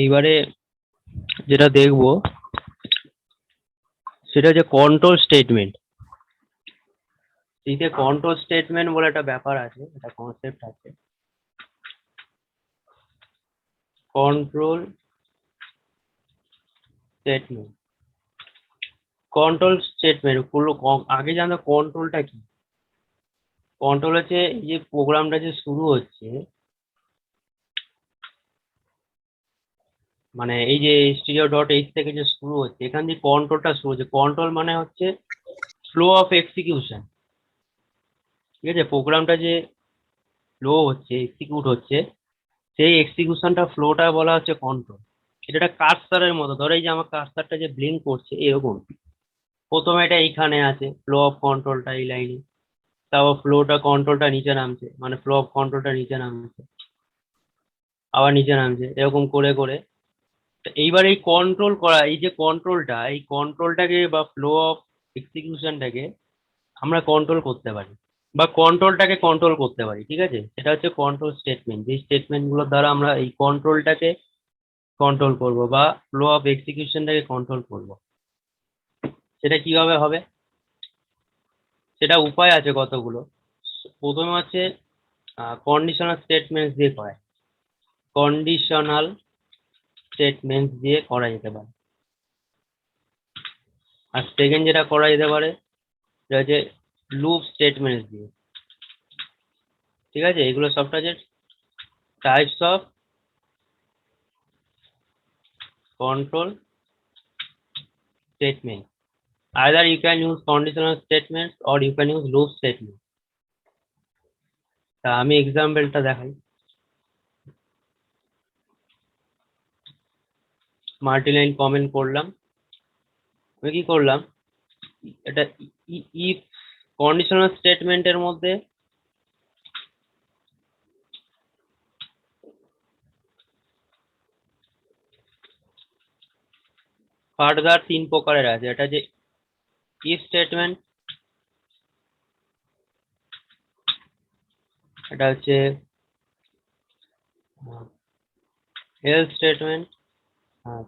এইবারে যেটা দেখবো সেটা হচ্ছে কন্ট্রোল স্টেটমেন্ট। এইতে কন্ট্রোল স্টেটমেন্ট বলে একটা ব্যাপার আছে, একটা কনসেপ্ট আছে। কন্ট্রোল স্টেটমেন্ট, কন্ট্রোল স্টেটমেন্ট পুরো আগে জানো কন্ট্রোলটা কি। কন্ট্রোল হচ্ছে এই যে প্রোগ্রামটা যে শুরু হচ্ছে, মানে এই যে studio.h থেকে যে শুরু হচ্ছে, এখান দিয়ে কন্ট্রোলটা শুরু হচ্ছে। কন্ট্রোল মানে হচ্ছে ফ্লো অফ এক্সিকিউশন। ঠিক আছে, প্রোগ্রামটা যে ফ্লো হচ্ছে, এক্সিকিউট হচ্ছে, সেই এক্সিকিউশনটা ফ্লোটা বলা হচ্ছে কন্ট্রোল। এটা একটা কার্সারের মতো, ধরো এই যে আমার কার্সারটা যে ব্লিঙ্ক করছে এরকম। প্রথমে এটা এইখানে আছে, ফ্লো অফ কন্ট্রোলটা এই লাইনে, তারপর ফ্লোটা কন্ট্রোলটা নিচে নামছে, মানে ফ্লো অফ কন্ট্রোলটা নিচে নামছে, আবার নিচে নামছে, এরকম করে করে। তো এইবার এই কন্ট্রোল করা, এই যে কন্ট্রোলটা, এই কন্ট্রোলটাকে বা ফ্লো অফ এক্সিকিউশনটাকে আমরা কন্ট্রোল করতে পারি, বা কন্ট্রোলটাকে কন্ট্রোল করতে পারি। ঠিক আছে, এটা হচ্ছে কন্ট্রোল স্টেটমেন্ট। যে স্টেটমেন্ট গুলোর দ্বারা আমরা এই কন্ট্রোলটাকে কন্ট্রোল করব বা ফ্লো অফ এক্সিকিউশনটাকে কন্ট্রোল করব। সেটা কিভাবে হবে, সেটা উপায় আছে কতগুলো। প্রথমে হচ্ছে কন্ডিশনাল স্টেটমেন্ট দিয়ে করায়, কন্ডিশনাল স্টেটমেন্ট দিয়ে করা যেতে পারে। আর সেকেন্ড যেটা করা যেতে পারে সেটা হচ্ছে লুপ স্টেটমেন্ট দিয়ে। ঠিক আছে, এগুলো সবটা হচ্ছে types of control statement. Either you can use conditional statements or you can use loop statement. তা আমি এক্সাম্পলটা দেখাই। মাল্টিলাইন কমেন্ট করলাম, আমি কি করলাম, এটা ইফ কন্ডিশনাল স্টেটমেন্টের মধ্যে ফার্দার 3 প্রকারের আছে। এটা যে ইফ স্টেটমেন্ট, এটা হচ্ছে এলস স্টেটমেন্ট, আর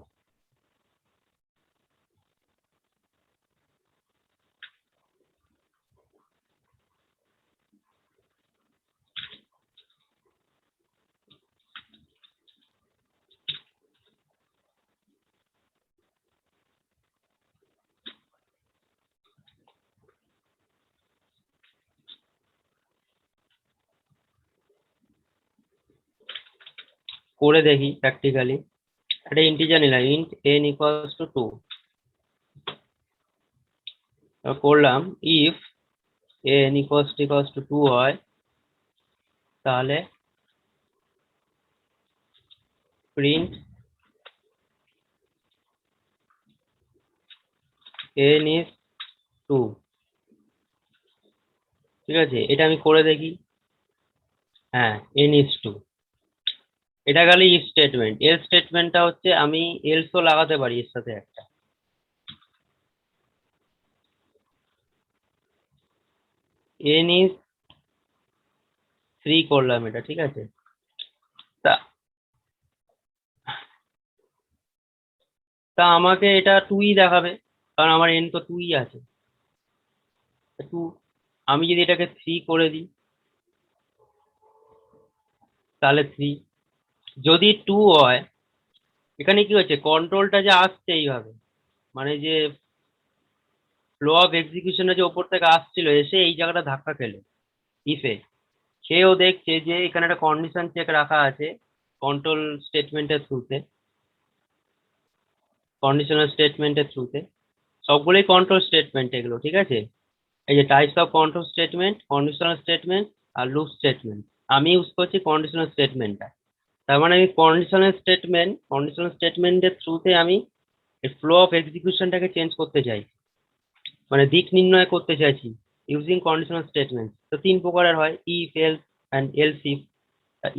করে দেখি প্র্যাকটিক্যালি। একটা ইন্টিজার নিলাম, ইন্ট n ইকুয়ালস টু 2, করলাম ইফ n ইকুয়ালস টু 2 হয়, তাহলে প্রিন্ট n is 2। ঠিক আছে, এটা আমি করে দেখি। হ্যাঁ, n is 2, এটা গেল ইফ স্টেটমেন্ট। এল স্টেটমেন্টটা হচ্ছে আমি এলসও লাগাতে পারি এর সাথে একটা। n is 3 করলাম এটা, ঠিক আছে। তা তা আমাকে এটা 2ই দেখাবে, কারণ আমার n তো 2ই আছে। 2, আমি যদি এটাকে 3 করে দিই তাহলে 3। যদি 2 হয়, এখানে কি হচ্ছে, কন্ট্রোলটা যে আসছে এইভাবে, মানে যে ফ্লো অফ এক্সিকিউশনে যে ওপর থেকে আসছিল, এসে এই জায়গাটা ধাক্কা খেলো ইফে। সেও দেখছে যে এখানে একটা কন্ডিশন চেক রাখা আছে কন্ট্রোল স্টেটমেন্টের থ্রুতে, কন্ডিশনাল স্টেটমেন্টের থ্রুতে। সবগুলোই কন্ট্রোল স্টেটমেন্ট এগুলো, ঠিক আছে। এই যে types of control statement, conditional statement আর লুপ স্টেটমেন্ট, আমি ইউজ করছি কন্ডিশনাল স্টেটমেন্টটা। তার মানে আমি কন্ডিশনাল স্টেটমেন্টের থ্রুতে আমি ফ্লো অফ এক্সিকিউশনটাকে চেঞ্জ করতে চাই, মানে দিক নির্ণয় করতে চাইছি ইউজিং কন্ডিশনাল স্টেটমেন্ট। তো 3 প্রকারের হয়, if, else and else if.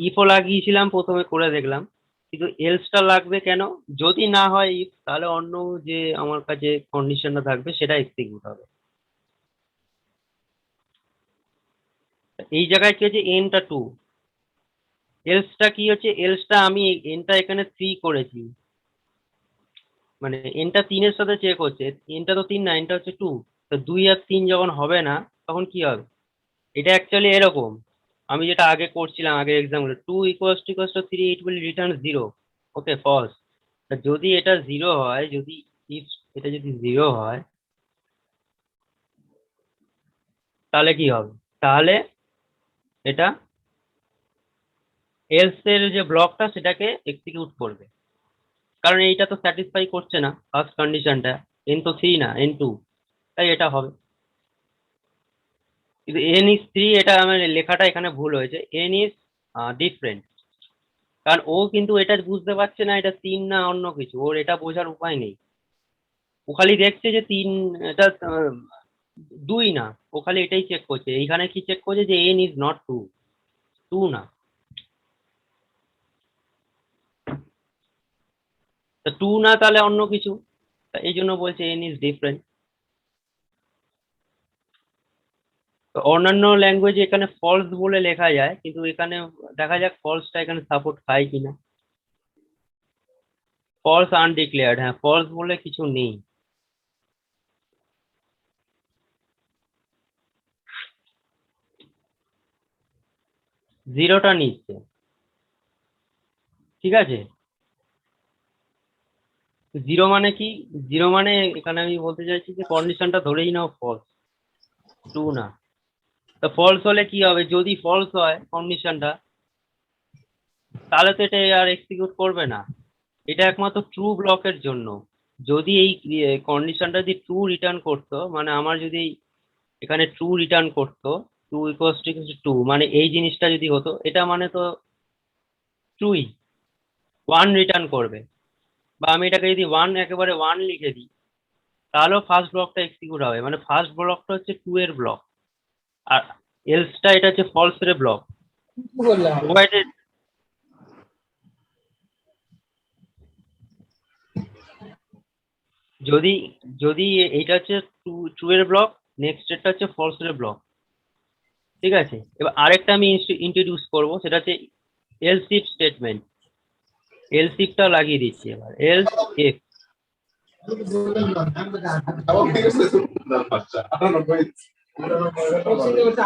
ইফও লাগিয়েছিলাম প্রথমে, করে দেখলাম, কিন্তু এলসটা লাগবে কেন, যদি না হয় ইফ, তাহলে অন্য যে আমার কাছে কন্ডিশনটা থাকবে সেটা এক্সিকিউট হবে। এই জায়গায় কি হচ্ছে, এনটা 2, এলসটা কি হচ্ছে, এলসটা আমি এনটা এখানে 3 করেছি, মানে এনটা 3-এর সাথে চেক হচ্ছে, এনটা তো 3 না, এনটা হচ্ছে 2। তো 2 আর 3 যখন হবে না তখন কি হবে? এটা অ্যাকচুয়ালি এরকম, আমি যেটা আগে করছিলাম আগের example, 2 equals to 3 it will return 0। Okay, false. যদি এটা 0 হয়, যদি if এটা যদি 0 হয় তাহলে কি হবে? তাহলে এটা এলস এর যে ব্লকটা সেটাকে এক্সিকিউট করবে, কারণ এইটা তো স্যাটিসফাই করছে না ফার্স্ট কন্ডিশনটা, এন তো 3 না, এন 2, তাই এটা হবে। কিন্তু এন ইজ 3, এটা আমার লেখাটা এখানে ভুল হয়েছে, এন ইজ ডিফারেন্ট, কারণ ও কিন্তু এটা বুঝতে পারছে না এটা 3 না অন্য কিছু, ওর এটা বোঝার উপায় নেই। ও খালি দেখছে যে 3, এটা 2 না, ও খালি এটাই চেক করছে, এইখানে কি চেক করছে যে এন ইজ নট 2, 2 না। তা 2 না তাহলে অন্য কিছু, তা এই জন্য বলছে এন ইজ ডিফারেন্ট। তো অন্যান্য ল্যাঙ্গুয়েজে এখানে ফলস বলে লেখা যায়, কিন্তু এখানে দেখা যাক ফলসটা এখানে সাপোর্ট খায় কিনা। ফলস আনডিক্লেয়ার্ড, হ্যাঁ, ফলস বলে কিছু নেই। জিরোটা নিচ্ছে, ঠিক আছে। জিরো মানে কি? জিরো মানে এখানে আমি বলতে চাইছি যে কন্ডিশনটা ধরেই নাও ফলস, 2 না। তা ফলস হলে কি হবে? যদি ফলস হয় কন্ডিশনটা, তাহলে তো এটা আর এক্সিকিউট করবে না, এটা একমাত্র ট্রু ব্লকের জন্য। যদি এই কন্ডিশনটা যদি ট্রু রিটার্ন করতো, মানে আমার যদি এখানে ট্রু রিটার্ন করতো, 2 ইকুয়ালস টু 2, মানে এই জিনিসটা যদি হতো, এটা মানে তো ট্রুই, 1 রিটার্ন করবে। বা আমি এটাকে যদি 1 একেবারে 1 লিখে দিই, তাহলেও ফার্স্ট ব্লকটা এক্সিকিউট হবে, মানে ফার্স্ট ব্লকটা হচ্ছে 2 এর ব্লক, আর এলসটা এটা হচ্ছে ফলস এর ব্লক। বললাম প্রোভাইডেড, যদি যদি এইটা হচ্ছে ট্রু এর ব্লক, নেক্সট এরটা হচ্ছে ফলস এর ব্লক, ঠিক আছে। এবার আরেকটা আমি ইন্ট্রোডিউস করব, সেটা হচ্ছে এলস ইফ স্টেটমেন্ট। এলস ইফটা লাগিয়ে দিচ্ছি এবার, এলস ইফ,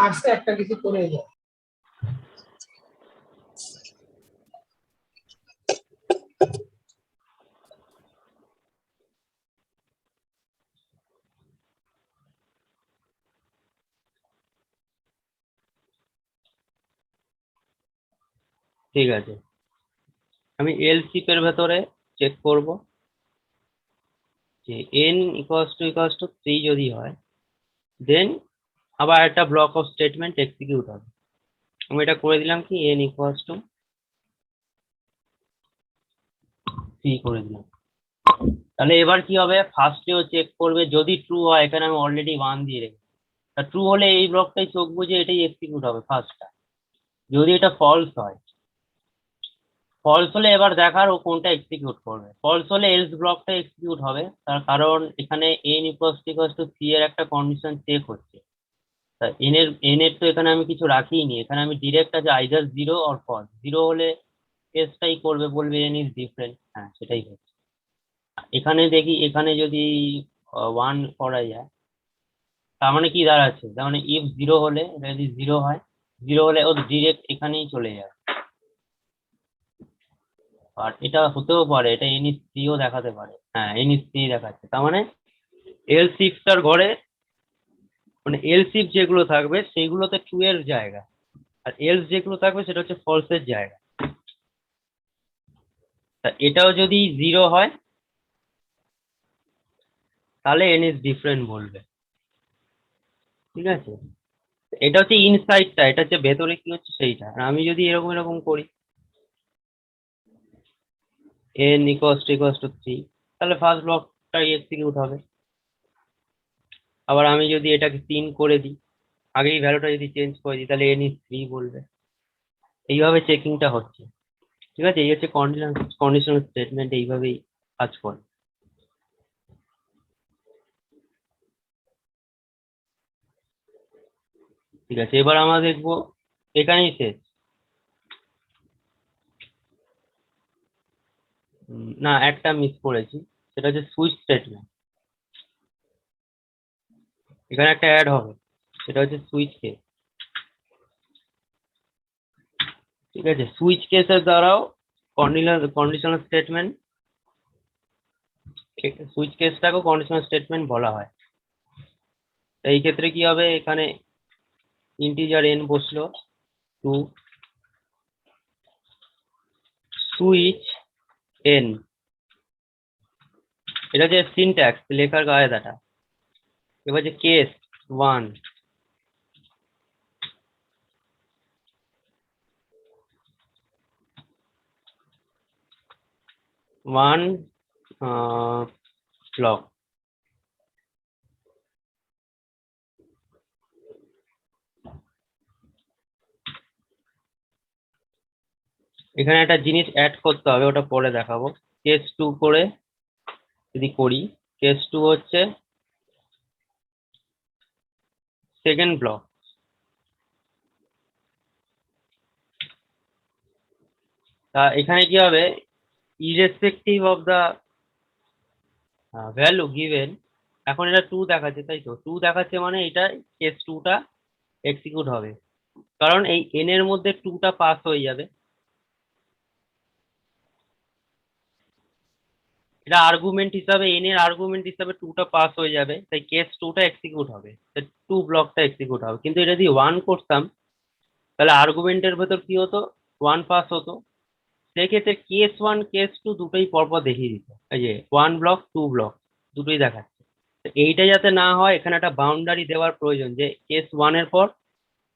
আসতে একটা কিছু করে যায়। ঠিক আছে। আমি এলস ইফ এর ভেতরে চেক করব যে n ইকুয়ালস টু 3 যদি হয়, দেন আবার একটা ব্লক অফ স্টেটমেন্ট এক্সিকিউট হবে। আমি এটা করে দিলাম কি, n ইকুয়ালস টু 3 করে দিলাম। তাহলে এবার কি হবে? ফার্স্টেও চেক করবে, যদি ট্রু হয়, এখানে আমি অলরেডি 1 দিয়ে রেখেছি, তা ট্রু হলে এই ব্লকটাই চোখ বুঝে এটাই এক্সিকিউট হবে ফার্স্টটা। যদি এটা ফলস হয়, ফলস হলে এবার দেখার ও কোনটা এক্সিকিউট করবে। ফলস হলে এলস ব্লকটা এক্সিকিউট হবে, তার কারণ এখানে n ইকুয়ালস টু 3 এর একটা কন্ডিশন চেক হচ্ছে। তা এন এর তো এখানে আমি কিছু রাখিনি, এখানে আমি ডিরেক্ট আছে আইদার 0 অর ফলস। 0 হলে কেসটাই করবে, বলবে এন ইজ ডিফারেন্ট, হ্যাঁ সেটাই হচ্ছে। এখানে দেখি, এখানে যদি 1 করা যায়, তার মানে কি দাঁড়াচ্ছে, তার মানে ইফ 0 হলে, এটা যদি 0 হয়, 0 হলে ও ডিরেক্ট এখানেই চলে যাবে। আর এটা হতেও পারে, এটা এন ইজ 3 ও দেখাতে পারে, হ্যাঁ এন ইজ 3 দেখাচ্ছে, তার মানে এল সিক্সটার ঘরে, মানে এল সিক্স যেগুলো থাকবে সেগুলোতে ট্রু এর জায়গা, আর এলস যেগুলো থাকবে সেটা হচ্ছে ফলস এর জায়গা। তা এটাও যদি 0 হয়, তাহলে এন ইজ ডিফারেন্ট বলবে, ঠিক আছে। এটা হচ্ছে ইনসাইডটা, এটা হচ্ছে ভেতরে কি হচ্ছে সেইটা। আর আমি যদি এরকম এরকম করি, এন ইকুয়ালস টু 3, তাহলে ফার্স্ট ব্লকটাই এক্সিকিউট হবে। আবার আমি যদি এটাকে 3 করে দিই, আগেই ভ্যালুটা যদি চেঞ্জ করে দিই, তাহলে এন ইজ 3 বলবে। এইভাবে চেকিংটা হচ্ছে, ঠিক আছে। এই হচ্ছে কন্ডিশনাল স্টেটমেন্ট, এইভাবেই কাজ করে। ঠিক আছে, এবার আমরা দেখবো, এখানেই শেষ। না, একটা মিস করেছি, সেটা হচ্ছে সুইচ স্টেটমেন্ট। এখানে একটা অ্যাড হবে, সেটা হচ্ছে সুইচ কেস। ঠিক আছে, সুইচ কেসের দ্বারাও কন্ডিশনাল স্টেটমেন্ট, সুইচ কেসটাকেও কন্ডিশনাল স্টেটমেন্ট বলা হয়। তো এই ক্ষেত্রে কি হবে, এখানে ইন্টিজার n বসলো, টু সুইচ n, এটা হচ্ছে সিনট্যাক্স, লেখার কায়দাটা। এবার যে কেস 1, ব্লক। এখানে একটা জিনিস অ্যাড করতে হবে, ওটা পরে দেখাবো। কেস 2 করে যদি করি, কেস 2 হচ্ছে সেকেন্ড ব্লক। তা এখানে কি হবে, irrespective of the value given, এখন এটা 2 দেখাচ্ছে, তাই তো 2 দেখাচ্ছে মানে এটা কেস 2টা এক্সিকিউট হবে, কারণ এই n এর মধ্যে 2টা পাস হয়ে যাবে। এটা আর্গুমেন্ট হিসাবে, n এর আর্গুমেন্ট হিসাবে 2টা পাস হয়ে যাবে, তাই কেস 2টা এক্সিকিউট হবে, 2 ব্লকটা এক্সিকিউট হবে। কিন্তু এটা যদি 1 করতাম, তাহলে আর্গুমেন্টের ভেতর কি হতো, 1 পাস হতো। সেক্ষেত্রে কেস 1 কেস 2 দুটোই পরপর দেখিয়ে দিত, এই যে 1 ব্লক 2 ব্লক দুটোই দেখাচ্ছে। তো এইটা যাতে না হয়, এখানে একটা বাউন্ডারি দেওয়ার প্রয়োজন, যে কেস 1 এর পর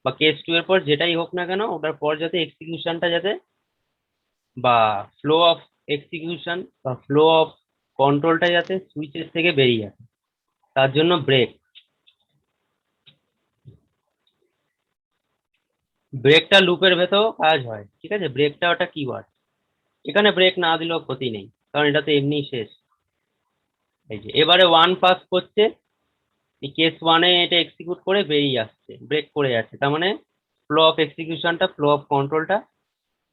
বা কেস 2 এর পর যেটাই হোক না কেন, ওটার পর যাতে এক্সিকিউশনটা যাতে, বা ফ্লো অফ এক্সিকিউশন বা ফ্লো অফ কন্ট্রোলটা যাতে সুইচের থেকে বেরিয়ে আসে, তার জন্য ব্রেকটা লুপের ভেতর কাজ হয়। ঠিক আছে, ব্রেকটা ওটা কিওয়ার্ড, এখানে ব্রেক না দিলেও ক্ষতি নেই, কারণ এটা তো এমনি শেষ। এই যে এবারে 1 পাস করছে, এই কেস 1 এ এটা এক্সিকিউট করে বেরিয়ে আসছে, ব্রেক করে যাচ্ছে, তার মানে ফ্লো অফ এক্সিকিউশনটা, ফ্লো অফ কন্ট্রোলটা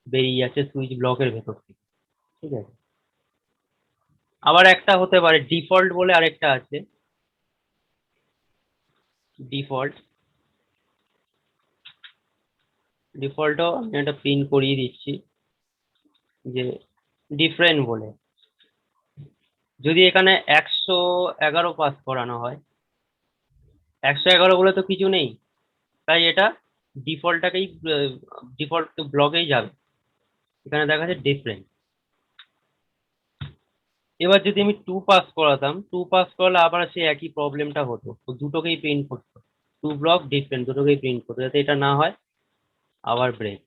বেরিয়ে যাচ্ছে সুইচ ব্লকের ভেতর থেকে। ঠিক আছে, আবার একটা হতে পারে ডিফল্ট বলে আরেকটা আছে, ডিফল্ট। ডিফল্টও আমি একটা প্রিন্ট করিয়ে দিচ্ছি, যে ডিফারেন্ট বলে, যদি এখানে 111 পাস করানো হয়, 111 বলে তো কিছু নেই, তাই এটা ডিফল্টটাকেই, ডিফল্ট ব্লকেই যাবে। এখানে দেখা যাচ্ছে ডিফারেন্ট। এবার যদি আমি 2 পাস করাতাম, 2 পাস করলে আবার সেই একই প্রবলেমটা হতো, তো দুটোকেই প্রিন্ট করতো, 2 ব্লক ডিফারেন্ট দুটোকেই প্রিন্ট করতো, যাতে এটা না হয়। আবার ব্রেক,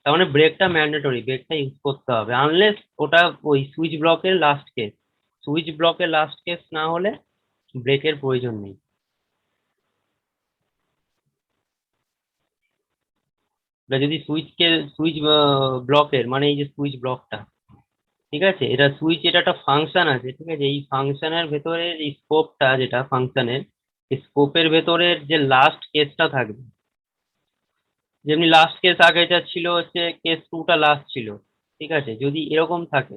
তার মানে ব্রেকটা ম্যান্ডেটরি, ব্রেকটা ইউজ করতে হবে, আনলেস ওটা ওই সুইচ ব্লকের লাস্ট কেস। সুইচ ব্লকের লাস্ট কেস না হলে ব্রেকের প্রয়োজন নেই। এটা যদি সুইচ ব্লকের, মানে এই যে সুইচ ব্লকটা, ঠিক আছে, এটা সুইচ, এটা একটা ফাংশন আছে, ঠিক আছে, এই ফাংশনের ভেতরের এই স্কোপটা, যেটা ফাংশনের স্কোপের ভেতরের যে লাস্ট কেসটা থাকবে, যেমনি লাস্ট কেস আগে যা ছিল হচ্ছে কেস 2টা লাস্ট ছিল, ঠিক আছে, যদি এরকম থাকে,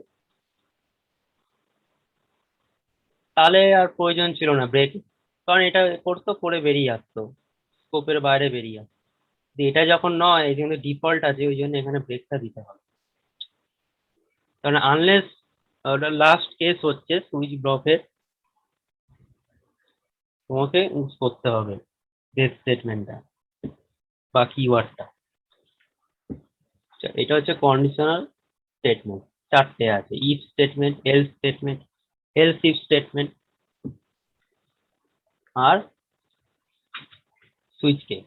তাহলে আর প্রয়োজন ছিল না ব্রেক, কারণ এটা করতো, করে বেরিয়ে আসতো, স্কোপের বাইরে বেরিয়ে আসতো। কিন্তু এটা যখন নয়, এই জন্য ডিফল্ট আছে, ওই জন্য এখানে ব্রেকটা দিতে হবে, কারণ আনলেস ওটা লাস্ট কেস হচ্ছে সুইচ ব্লকের, তোমাকে ইউজ করতে হবে ব্রেক স্টেটমেন্টটা বা কিওয়ার্ডটা। এটা হচ্ছে কন্ডিশনাল স্টেটমেন্ট, চারটে আছে, if statement, else statement, else if statement, আর সুইচ কেস।